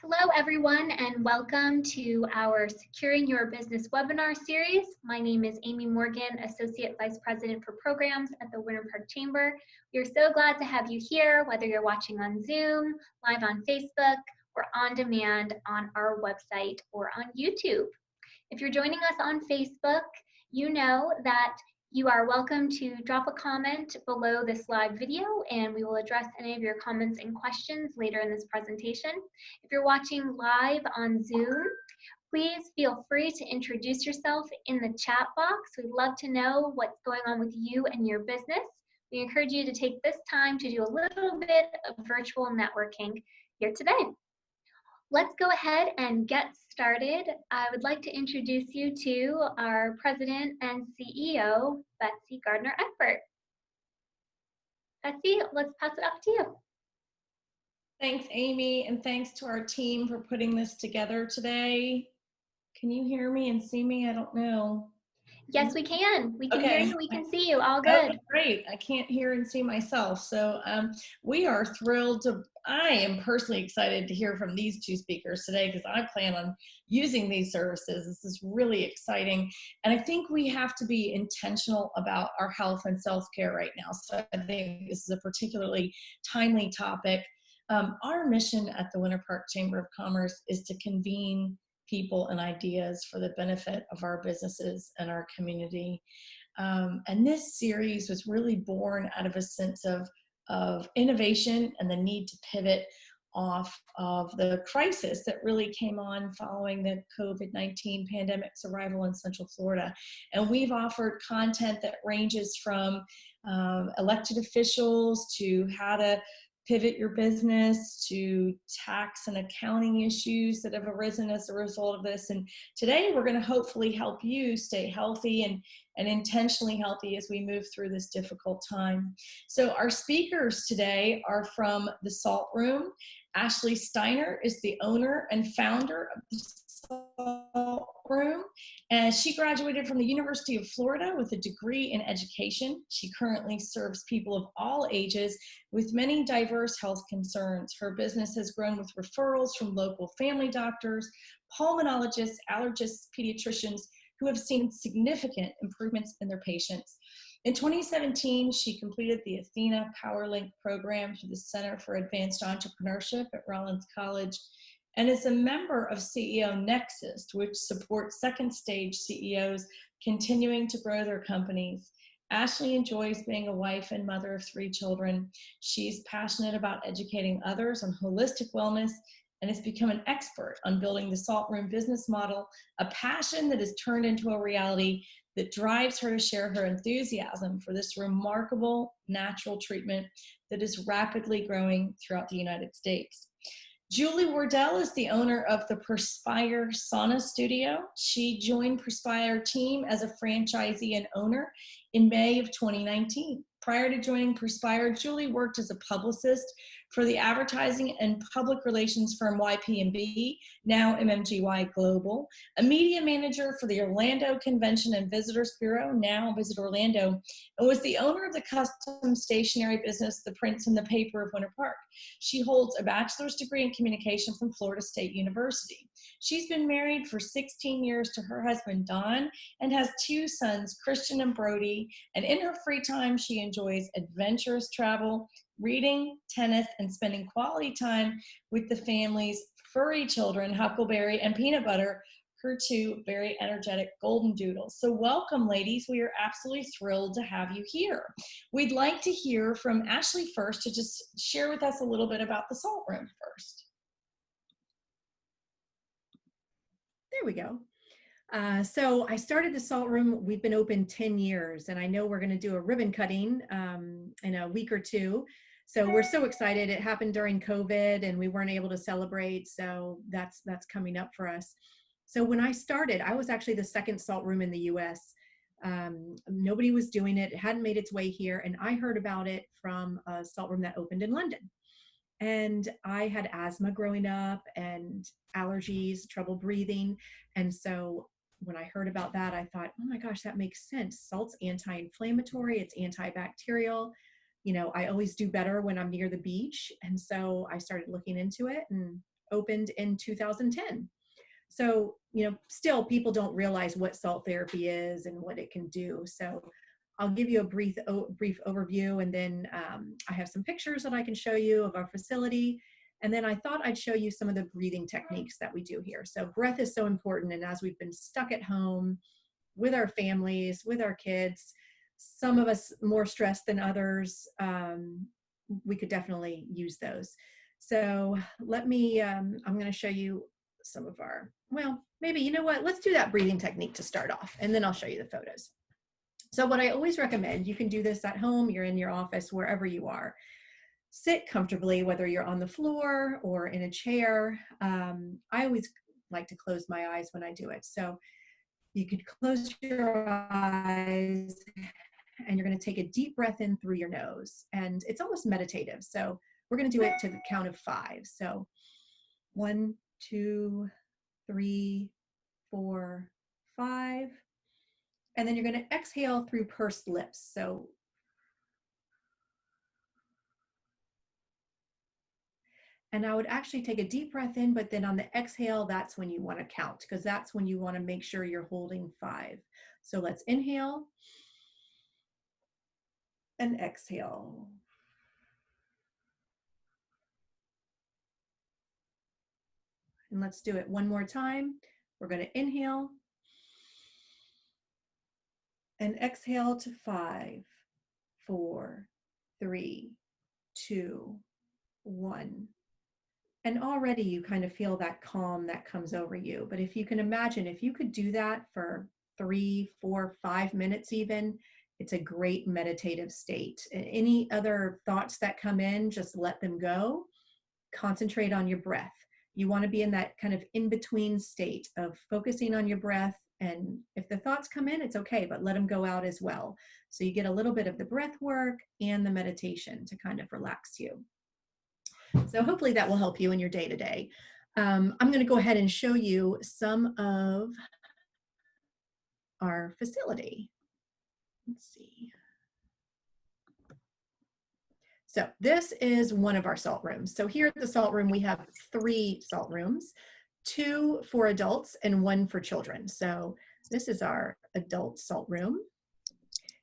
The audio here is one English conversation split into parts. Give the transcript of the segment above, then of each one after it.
Hello, everyone, and welcome to our Securing Your Business webinar series. My name is Amy Morgan, Associate Vice President for Programs at the Winter Park Chamber. We are so glad to have you here, whether you're watching on Zoom, live on Facebook, or on demand on our website or on YouTube. If you're joining us on Facebook, you know that you are welcome to drop a comment below this live video and we will address any of your comments and questions later in this presentation. If you're watching live on Zoom, please feel free to introduce yourself in the chat box. We'd love to know what's going on with you and your business. We encourage you to take this time to do a little bit of virtual networking here today. Let's go ahead and get started. I would like to introduce you to our President and CEO, Betsy Gardner-Egbert. Betsy, let's pass it off to you. Thanks, Amy, and thanks to our team for putting this together today. Can you hear me and see me? I don't know. Yes, we can. We can hear you. We can see you. All good. Okay, great. I can't hear and see myself. So we are thrilled to, I am personally excited to hear from these two speakers today because I plan on using these services. This is really exciting. And I think we have to be intentional about our health and self-care right now. So I think this is a particularly timely topic. Our mission at the Winter Park Chamber of Commerce is to convene people and ideas for the benefit of our businesses and our community. And this series was really born out of a sense of innovation and the need to pivot off of the crisis that really came on following the COVID-19 pandemic's arrival in Central Florida. And we've offered content that ranges from elected officials to how to pivot your business to tax and accounting issues that have arisen as a result of this. And today we're going to hopefully help you stay healthy and intentionally healthy as we move through this difficult time. So our speakers today are from the Salt Room. Ashley Steiner is the owner and founder of the Salt Room, and she graduated from the University of Florida with a degree in education. She currently serves people of all ages with many diverse health concerns. Her business has grown with referrals from local family doctors, pulmonologists, allergists, pediatricians who have seen significant improvements in their patients. In 2017, she completed the Athena PowerLink program through the Center for Advanced Entrepreneurship at Rollins College and is a member of CEO Nexus, which supports second stage CEOs continuing to grow their companies. Ashley enjoys being a wife and mother of 3 children. She's passionate about educating others on holistic wellness and has become an expert on building the Salt Room business model, a passion that has turned into a reality that drives her to share her enthusiasm for this remarkable natural treatment that is rapidly growing throughout the United States. Julie Wardell is the owner of the Perspire Sauna Studio. She joined Perspire team as a franchisee and owner in May of 2019. Prior to joining Perspire, Julie worked as a publicist for the advertising and public relations firm YP&B, now MMGY Global, a media manager for the Orlando Convention and Visitors Bureau, now Visit Orlando, and was the owner of the custom stationery business, The Prince and the Paper of Winter Park. She holds a bachelor's degree in communication from Florida State University. She's been married for 16 years to her husband, Don, and has 2 sons, Christian and Brody, and in her free time, she enjoys adventurous travel, reading, tennis, and spending quality time with the family's furry children, Huckleberry and Peanut Butter, her 2 very energetic golden doodles. So welcome, ladies. We are absolutely thrilled to have you here. We'd like to hear from Ashley first to just share with us a little bit about the Salt Room first. There we go. So I started the Salt Room. We've been open 10 years, and I know we're going to do a ribbon cutting in a week or 2. So we're so excited. It happened during COVID, and we weren't able to celebrate. So that's coming up for us. So when I started, I was actually the second Salt Room in the U.S. Nobody was doing it. It hadn't made its way here, and I heard about it from a Salt Room that opened in London. And I had asthma growing up and allergies, trouble breathing, and so when I heard about that, I thought, oh my gosh, that makes sense. Salt's anti-inflammatory, it's antibacterial. You know, I always do better when I'm near the beach. And so I started looking into it and opened in 2010. So, still people don't realize what salt therapy is and what it can do. So I'll give you a brief overview, and then I have some pictures that I can show you of our facility. And then I thought I'd show you some of the breathing techniques that we do here. So breath is so important. And as we've been stuck at home with our families, with our kids, some of us more stressed than others, we could definitely use those. So let me, I'm going to show you some of our, well, maybe, you know what, let's do that breathing technique to start off, and then I'll show you the photos. So what I always recommend, you can do this at home, you're in your office, wherever you are. Sit comfortably, whether you're on the floor or in a chair. I always like to close my eyes when I do it. So you could close your eyes, and you're going to take a deep breath in through your nose. And it's almost meditative. So we're going to do it to the count of 5. So 1, 2, 3, 4, 5. And then you're going to exhale through pursed lips. So and I would actually take a deep breath in, but then on the exhale, that's when you want to count, because that's when you want to make sure you're holding 5. So let's inhale and exhale. And let's do it one more time. We're going to inhale and exhale to 5, 4, 3, 2, 1. And already you kind of feel that calm that comes over you. But if you can imagine, if you could do that for 3, 4, 5 minutes even, it's a great meditative state. Any other thoughts that come in, just let them go. Concentrate on your breath. You want to be in that kind of in-between state of focusing on your breath. And if the thoughts come in, it's okay, but let them go out as well. So you get a little bit of the breath work and the meditation to kind of relax you. So hopefully that will help you in your day-to-day. I'm going to go ahead and show you some of our facility. Let's see. So this is one of our salt rooms. So here at the salt room, we have 3 salt rooms, 2 for adults and 1 for children. So this is our adult salt room.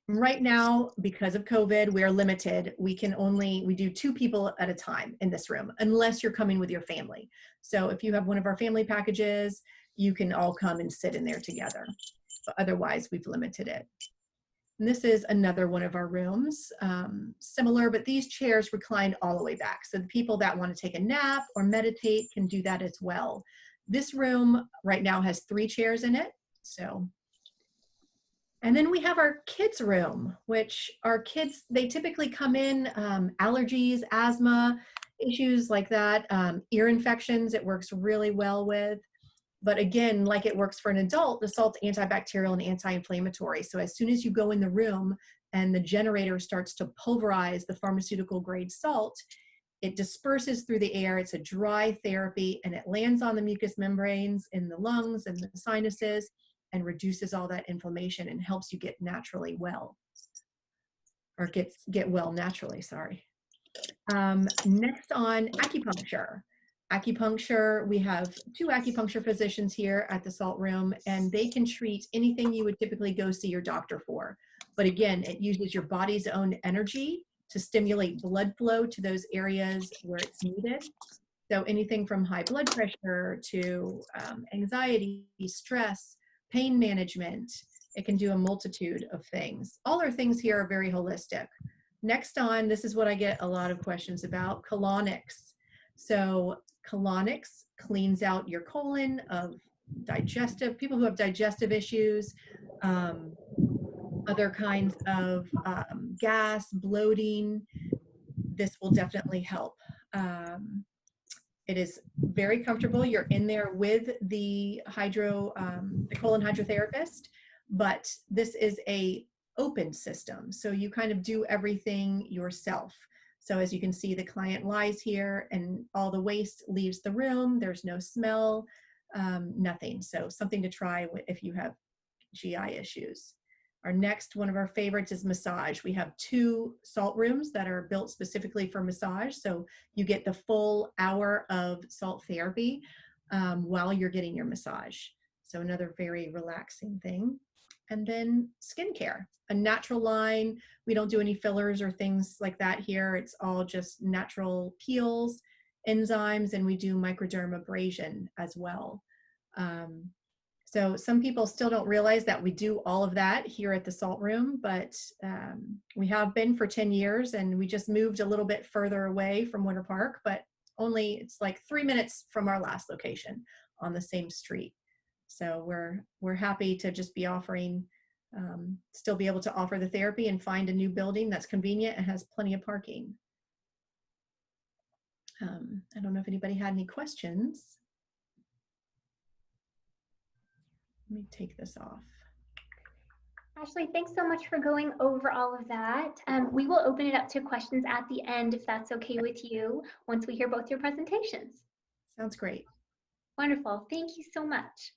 Right now, because of COVID, we are limited. We do 2 people at a time in this room, unless you're coming with your family. So if you have one of our family packages, you can all come and sit in there together. But otherwise, we've limited it. And this is another one of our rooms, similar, but these chairs recline all the way back. So the people that want to take a nap or meditate can do that as well. This room right now has 3 chairs in it. And then we have our kids room, which our kids, they typically come in, allergies, asthma, issues like that, ear infections, it works really well with. But again, like it works for an adult, the salt's antibacterial and anti-inflammatory. So as soon as you go in the room and the generator starts to pulverize the pharmaceutical grade salt, it disperses through the air. It's a dry therapy, and it lands on the mucous membranes in the lungs and the sinuses, and reduces all that inflammation and helps you get naturally well, or get well naturally, sorry. Next on acupuncture. Acupuncture, we have 2 acupuncture physicians here at the salt room, and they can treat anything you would typically go see your doctor for. But again, it uses your body's own energy to stimulate blood flow to those areas where it's needed. So anything from high blood pressure to anxiety, stress, pain management, it can do a multitude of things. All our things here are very holistic. Next on, this is what I get a lot of questions about, colonics. So colonics cleans out your colon of people who have digestive issues, other kinds of gas, bloating. This will definitely help. It is very comfortable. You're in there with the colon hydrotherapist, but this is a open system. So you kind of do everything yourself. So as you can see, the client lies here and all the waste leaves the room. There's no smell, nothing. So something to try if you have GI issues. Our next one of our favorites is massage. We have 2 salt rooms that are built specifically for massage. So you get the full hour of salt therapy while you're getting your massage. So another very relaxing thing. And then skincare, a natural line. We don't do any fillers or things like that here. It's all just natural peels, enzymes, and we do microdermabrasion as well. So some people still don't realize that we do all of that here at the Salt Room, but we have been for 10 years, and we just moved a little bit further away from Winter Park, but it's like 3 minutes from our last location on the same street. So we're happy to just be offering, still be able to offer the therapy and find a new building that's convenient and has plenty of parking. I don't know if anybody had any questions. Let me take this off. Ashley, thanks so much for going over all of that. We will open it up to questions at the end, if that's okay with you, once we hear both your presentations. Sounds great. Wonderful. Thank you so much.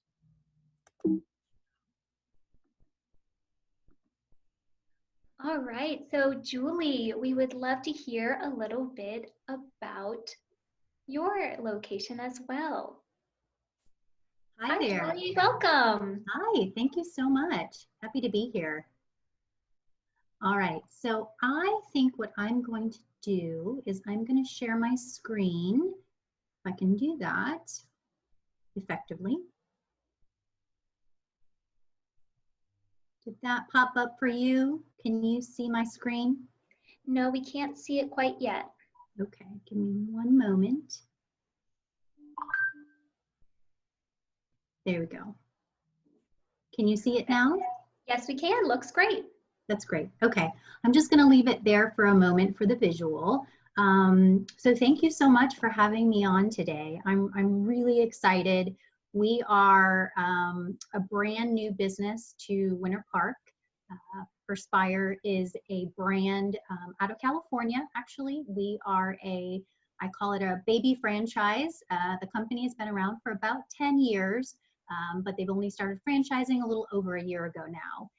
All right. So Julie, we would love to hear a little bit about your location as well. Hi there. Julie, welcome. Hi, thank you so much. Happy to be here. All right, so I think what I'm going to do is I'm going to share my screen, if I can do that effectively. Did that pop up for you? Can you see my screen? No, we can't see it quite yet. Okay, give me one moment. There we go. Can you see it now? Yes, we can. Looks great. That's great. Okay, I'm just going to leave it there for a moment for the visual. So thank you so much for having me on today. I'm really excited. We are a brand new business to Winter Park. Perspire is a brand out of California. Actually, we are I call it a baby franchise. The company has been around for about 10 years. But they've only started franchising a little over a year ago now.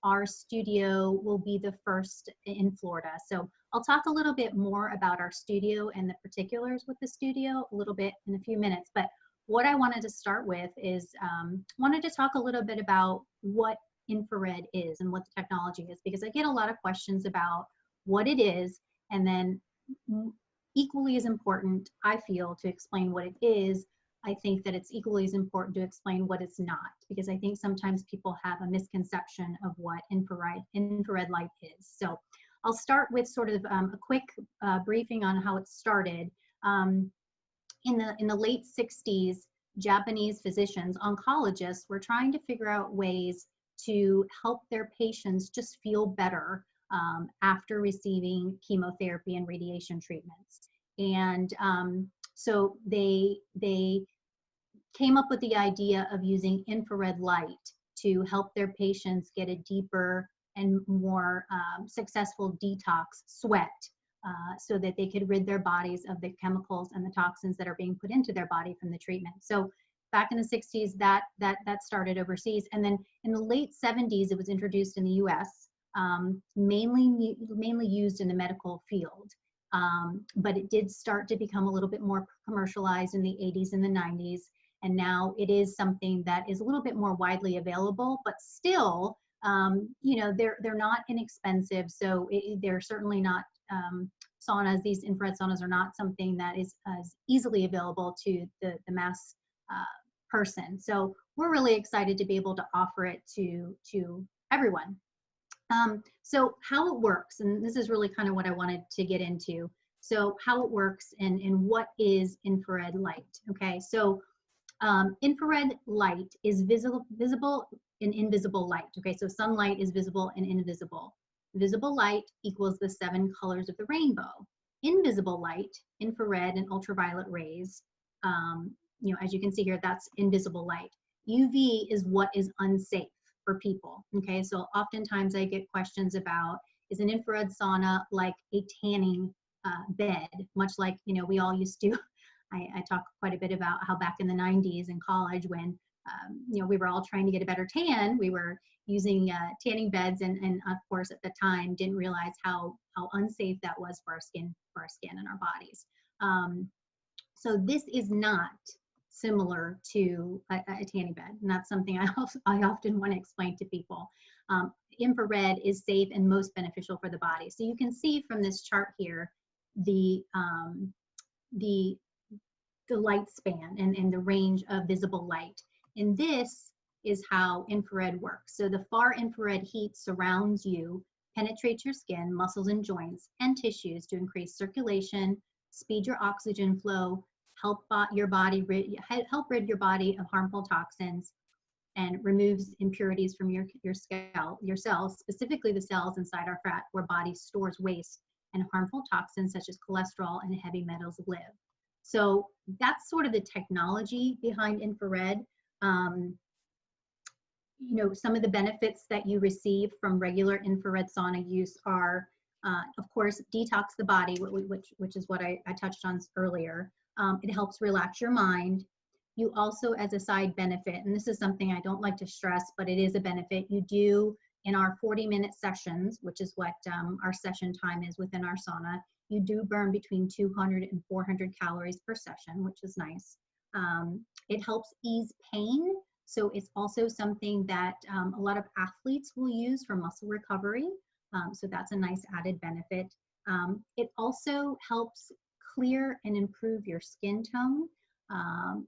Our studio will be the first in Florida. So I'll talk a little bit more about our studio and the particulars with the studio a little bit in a few minutes. But what I wanted to start with is wanted to talk a little bit about what infrared is and what the technology is, because I get a lot of questions about what it is, and then equally as important, I feel, to explain what it is, I think that it's equally as important to explain what it's not, because I think sometimes people have a misconception of what infrared light is. So I'll start with sort of a quick briefing on how it started. In the late 60s, Japanese physicians, oncologists, were trying to figure out ways to help their patients just feel better after receiving chemotherapy and radiation treatments. And so they came up with the idea of using infrared light to help their patients get a deeper and more successful detox sweat so that they could rid their bodies of the chemicals and the toxins that are being put into their body from the treatment. So back in the 60s, that started overseas. And then in the late 70s, it was introduced in the US, mainly used in the medical field. But it did start to become a little bit more commercialized in the 80s and the 90s. And now it is something that is a little bit more widely available, but still, you know, they're not inexpensive. So they're certainly not saunas. These infrared saunas are not something that is as easily available to the mass person. So we're really excited to be able to offer it to everyone. So how it works, and this is really kind of what I wanted to get into. So how it works and what is infrared light, okay? So infrared light is visible and invisible light, okay? So sunlight is visible and invisible. Visible light equals the 7 colors of the rainbow. Invisible light, infrared and ultraviolet rays, you know, as you can see here, that's invisible light. UV is what is unsafe for people, okay? So oftentimes I get questions about, is an infrared sauna like a tanning bed, much like, you know, we all used to, I talk quite a bit about how back in the 90s in college when we were all trying to get a better tan. We were using tanning beds, and of course at the time didn't realize how unsafe that was for our skin and our bodies. So this is not similar to a tanning bed, and that's something I often want to explain to people. Infrared is safe and most beneficial for the body. So you can see from this chart here the light span and the range of visible light. And this is how infrared works. So the far infrared heat surrounds you, penetrates your skin, muscles and joints, and tissues to increase circulation, speed your oxygen flow, help rid your body of harmful toxins, and removes impurities from your cells, specifically the cells inside our fat where body stores waste and harmful toxins such as cholesterol and heavy metals live. So that's sort of the technology behind infrared. Some of the benefits that you receive from regular infrared sauna use are, of course, detox the body, which is what I touched on earlier. It helps relax your mind. You also, as a side benefit, and this is something I don't like to stress, but it is a benefit, you do in our 40-minute sessions, which is what our session time is within our sauna, you do burn between 200 and 400 calories per session, which is nice. It helps ease pain. So it's also something that a lot of athletes will use for muscle recovery. So that's a nice added benefit. It also helps clear and improve your skin tone.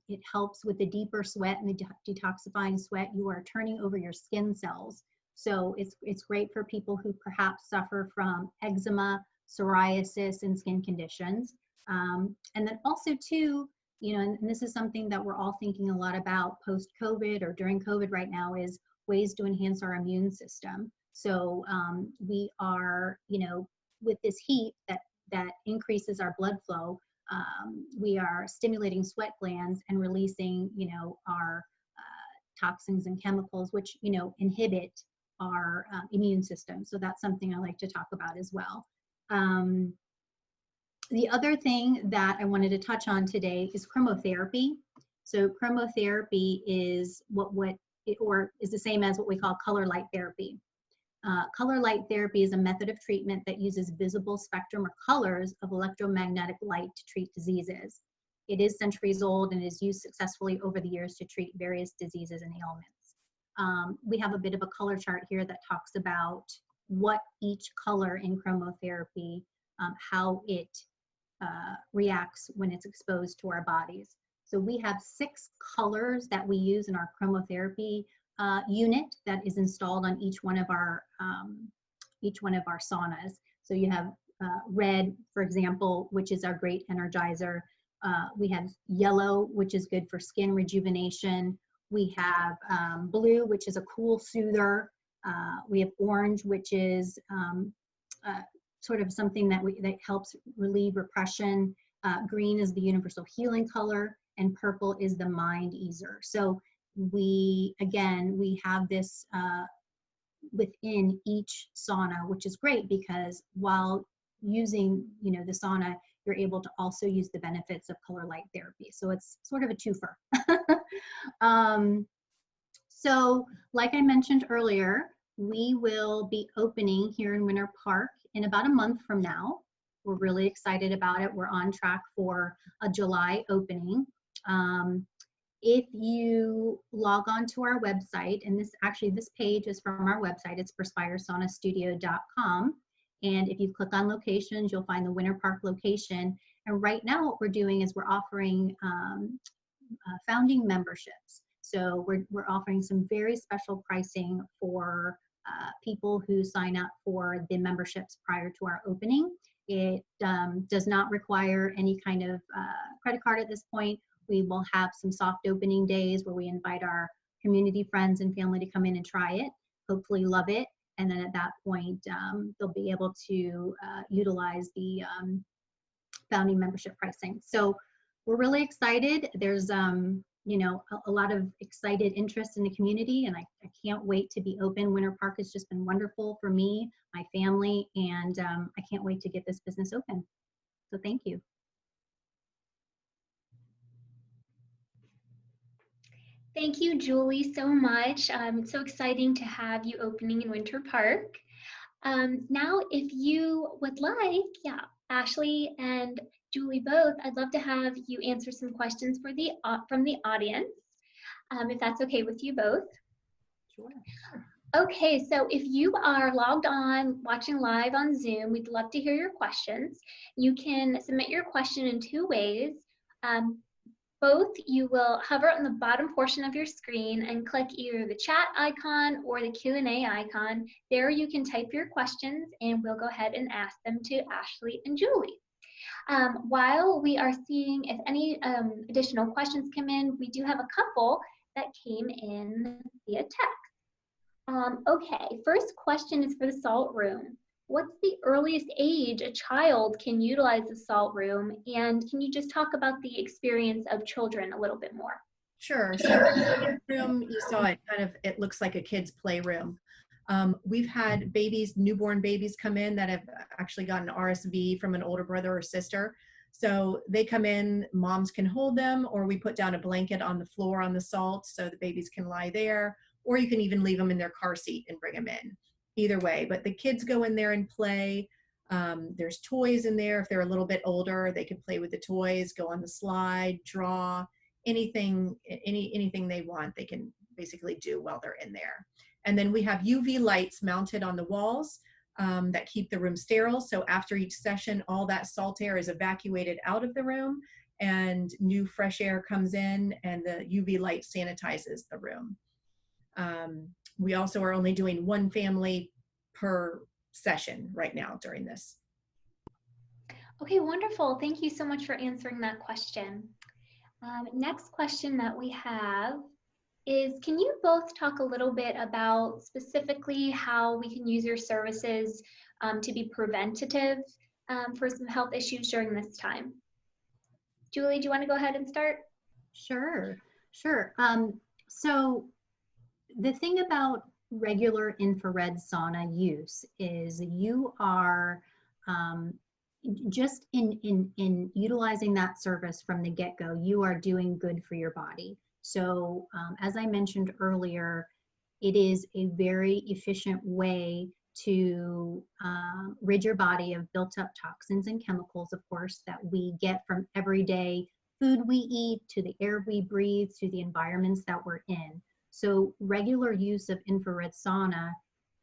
It helps with the deeper sweat and the detoxifying sweat. You are turning over your skin cells. So it's great for people who perhaps suffer from eczema, psoriasis, and skin conditions. And then also too, and this is something that we're all thinking a lot about post-COVID or during COVID right now, is ways to enhance our immune system. So we are, with this heat that increases our blood flow, we are stimulating sweat glands and releasing, our toxins and chemicals, which, inhibit our immune system. So that's something I like to talk about as well. The other thing that I wanted to touch on today is chromotherapy. So chromotherapy is is the same as what we call color light therapy. Color light therapy is a method of treatment that uses visible spectrum or colors of electromagnetic light to treat diseases. It is centuries old and is used successfully over the years to treat various diseases and ailments. We have a bit of a color chart here that talks about what each color in chromotherapy, how it reacts when it's exposed to our bodies. So we have 6 colors that we use in our chromotherapy unit that is installed on each one of our saunas. So you have red, for example, which is our great energizer. We have yellow, which is good for skin rejuvenation. We have blue, which is a cool soother. We have orange, which is sort of something that helps relieve repression. Green is the universal healing color, and purple is the mind easer. So we have this within each sauna, which is great because while using, the sauna, you're able to also use the benefits of color light therapy. So it's sort of a twofer. So like I mentioned earlier, we will be opening here in Winter Park in about a month from now. We're really excited about it. We're on track for a July opening. If you log on to our website, and this page is from our website, it's perspiresaunastudio.com. And if you click on locations, you'll find the Winter Park location. And right now what we're doing is we're offering founding memberships. So we're offering some very special pricing for people who sign up for the memberships prior to our opening. It does not require any kind of credit card at this point. We will have some soft opening days where we invite our community friends and family to come in and try it, hopefully love it. And then at that point, they'll be able to utilize the founding membership pricing. So we're really excited. There's a lot of excited interest in the community, and I can't wait to be open. Winter Park has just been wonderful for me, my family, and I can't wait to get this business open. So thank you. Thank you, Julie, so much. It's so exciting to have you opening in Winter Park. Now, if you would like, yeah, Ashley and Julie both, I'd love to have you answer some questions for from the audience, if that's okay with you both. Sure. Okay, so if you are logged on, watching live on Zoom, we'd love to hear your questions. You can submit your question in two ways. Both, you will hover on the bottom portion of your screen and click either the chat icon or the Q&A icon. There you can type your questions and we'll go ahead and ask them to Ashley and Julie. While we are seeing if any additional questions come in, we do have a couple that came in via text. Okay, first question is for the salt room. What's the earliest age a child can utilize the salt room? And can you just talk about the experience of children a little bit more? Sure. So the room, you saw it it looks like a kid's playroom. We've had newborn babies come in that have actually gotten RSV from an older brother or sister. So they come in, moms can hold them, or we put down a blanket on the floor on the salt so the babies can lie there, or you can even leave them in their car seat and bring them in. Either way, but the kids go in there and play. There's toys in there. If they're a little bit older, they can play with the toys, go on the slide, draw, anything they want, they can basically do while they're in there. And then we have UV lights mounted on the walls that keep the room sterile. So after each session, all that salt air is evacuated out of the room and new fresh air comes in, and the UV light sanitizes the room. We also are only doing one family per session right now during this. Okay, wonderful. Thank you so much for answering that question. Next question that we have is, can you both talk a little bit about specifically how we can use your services to be preventative for some health issues during this time? Julie, do you want to go ahead and start? Sure. So the thing about regular infrared sauna use is you are just in utilizing that service from the get-go, you are doing good for your body. So as I mentioned earlier, it is a very efficient way to rid your body of built up toxins and chemicals, of course, that we get from everyday food we eat, to the air we breathe, to the environments that we're in. So regular use of infrared sauna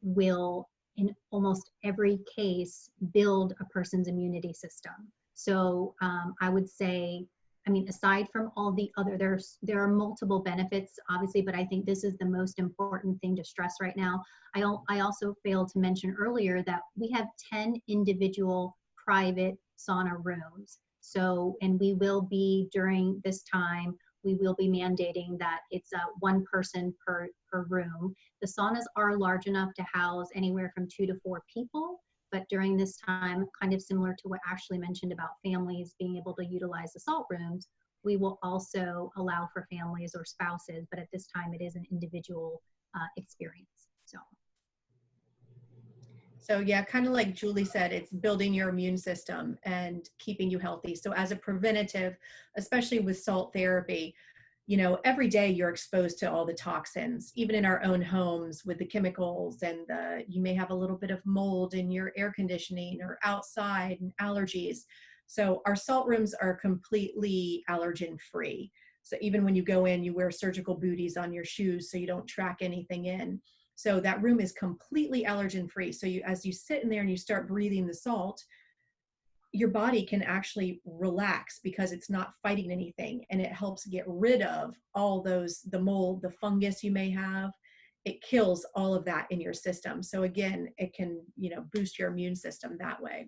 will, in almost every case, build a person's immunity system. So I would say, aside from all the other, there are multiple benefits, obviously, but I think this is the most important thing to stress right now. I also failed to mention earlier that we have 10 individual private sauna rooms. So, and we will be, during this time, we will be mandating that it's one person per room. The saunas are large enough to house anywhere from 2 to 4 people, but during this time, kind of similar to what Ashley mentioned about families being able to utilize the salt rooms, we will also allow for families or spouses, but at this time it is an individual experience. So yeah, kind of like Julie said, it's building your immune system and keeping you healthy. So as a preventative, especially with salt therapy, every day you're exposed to all the toxins, even in our own homes with the chemicals, and you may have a little bit of mold in your air conditioning or outside, and allergies. So our salt rooms are completely allergen free. So even when you go in, you wear surgical booties on your shoes so you don't track anything in. So that room is completely allergen free. So as you sit in there and you start breathing the salt, your body can actually relax because it's not fighting anything, and it helps get rid of all the mold, the fungus you may have. It kills all of that in your system. So again, it can, boost your immune system that way.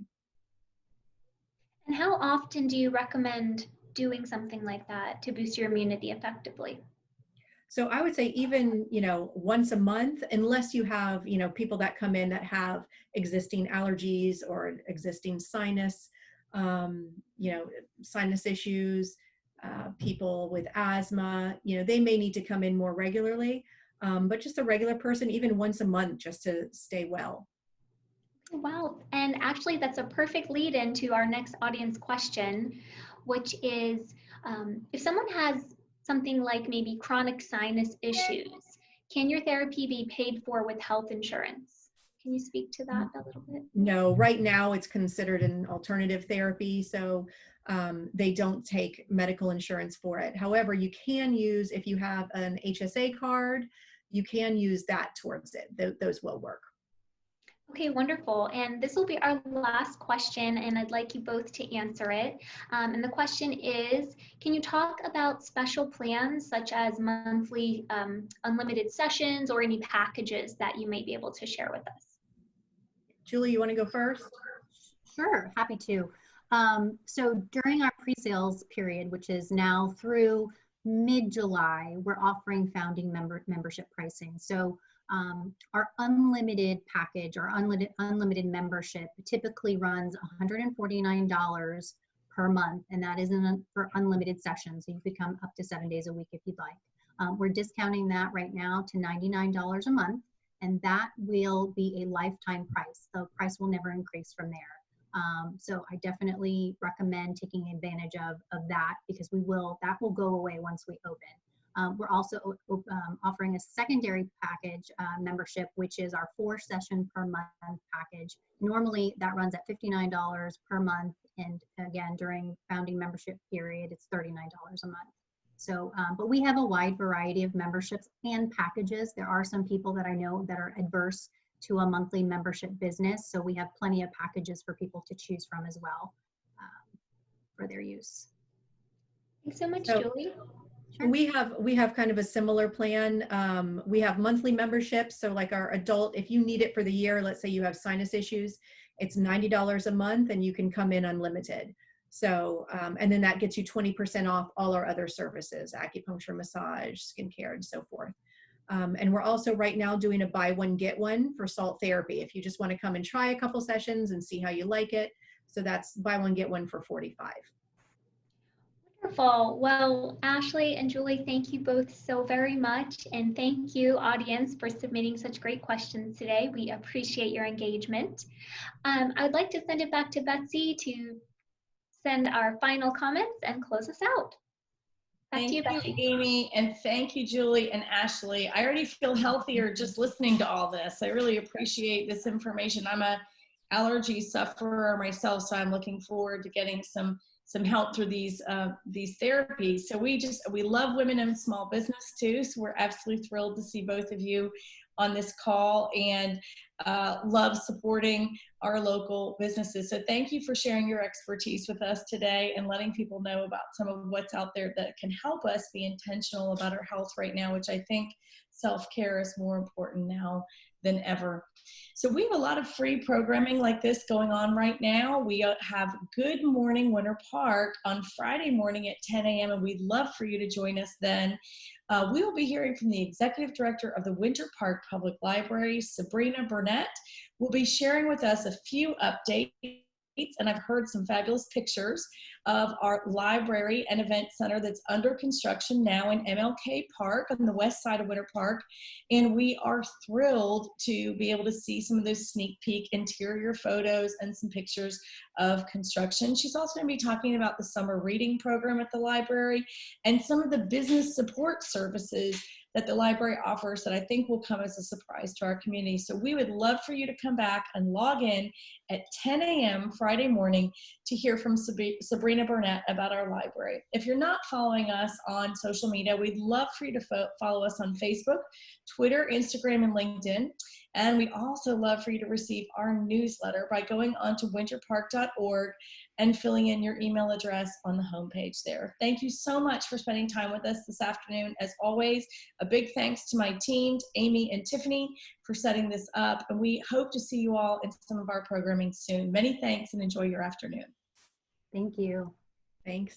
And how often do you recommend doing something like that to boost your immunity effectively? So I would say even, once a month, unless you have, people that come in that have existing allergies or existing sinus, sinus issues, people with asthma, they may need to come in more regularly, but just a regular person, even once a month, just to stay well. Wow, and actually that's a perfect lead into our next audience question, which is, if someone has something like maybe chronic sinus issues, can your therapy be paid for with health insurance? Can you speak to that a little bit? No, right now it's considered an alternative therapy, so they don't take medical insurance for it. However, you can use, if you have an HSA card, you can use that towards it. Those will work. Okay, wonderful. And this will be our last question, and I'd like you both to answer it. And the question is, can you talk about special plans such as monthly unlimited sessions or any packages that you may be able to share with us? Julie, you want to go first? Sure, happy to. So during our pre-sales period, which is now through mid-July, we're offering founding membership pricing. So our unlimited package or unlimited membership typically runs $149 per month, and that is for unlimited sessions. So you could come up to 7 days a week if you'd like. We're discounting that right now to $99 a month, and that will be a lifetime price. The price will never increase from there. So I definitely recommend taking advantage of that, because that will go away once we open. We're also offering a secondary package membership, which is our 4-session per month package. Normally that runs at $59 per month, and again, during founding membership period, it's $39 a month. So, but we have a wide variety of memberships and packages. There are some people that I know that are adverse to a monthly membership business, so we have plenty of packages for people to choose from as well for their use. Thanks so much, So, Julie. Sure. We have kind of a similar plan. We have monthly memberships. So like our adult, if you need it for the year, let's say you have sinus issues, it's $90 a month and you can come in unlimited. So, and then that gets you 20% off all our other services, acupuncture, massage, skincare, and so forth. And we're also right now doing a buy one, get one for salt therapy. If you just want to come and try a couple sessions and see how you like it. So that's buy one, get one for $45. Wonderful. Well, Ashley and Julie, thank you both so very much. And thank you, audience, for submitting such great questions today. We appreciate your engagement. I would like to send it back to Betsy to send our final comments and close us out. Back to you, Betsy. Amy, and thank you, Julie and Ashley. I already feel healthier just listening to all this. I really appreciate this information. I'm an allergy sufferer myself, so I'm looking forward to getting some help through these therapies. So we love women in small business too. So we're absolutely thrilled to see both of you on this call, and love supporting our local businesses. So thank you for sharing your expertise with us today and letting people know about some of what's out there that can help us be intentional about our health right now, which I think self-care is more important now than ever. So we have a lot of free programming like this going on right now. We have Good Morning Winter Park on Friday morning at 10 a.m. and we'd love for you to join us then. We will be hearing from the Executive Director of the Winter Park Public Library, Sabrina Burnett, will be sharing with us a few updates, and I've heard some fabulous pictures of our library and event center that's under construction now in MLK Park on the west side of Winter Park. And we are thrilled to be able to see some of those sneak peek interior photos and some pictures of construction. She's also going to be talking about the summer reading program at the library and some of the business support services that the library offers that I think will come as a surprise to our community. So we would love for you to come back and log in at 10 a.m. Friday morning to hear from Sabrina Burnett about our library. If you're not following us on social media, we'd love for you to follow us on Facebook, Twitter, Instagram, and LinkedIn. And we'd also love for you to receive our newsletter by going on to winterpark.org and filling in your email address on the homepage there. Thank you so much for spending time with us this afternoon. As always, a big thanks to my team, Amy and Tiffany, for setting this up. And we hope to see you all in some of our programming soon. Many thanks and enjoy your afternoon. Thank you. Thanks.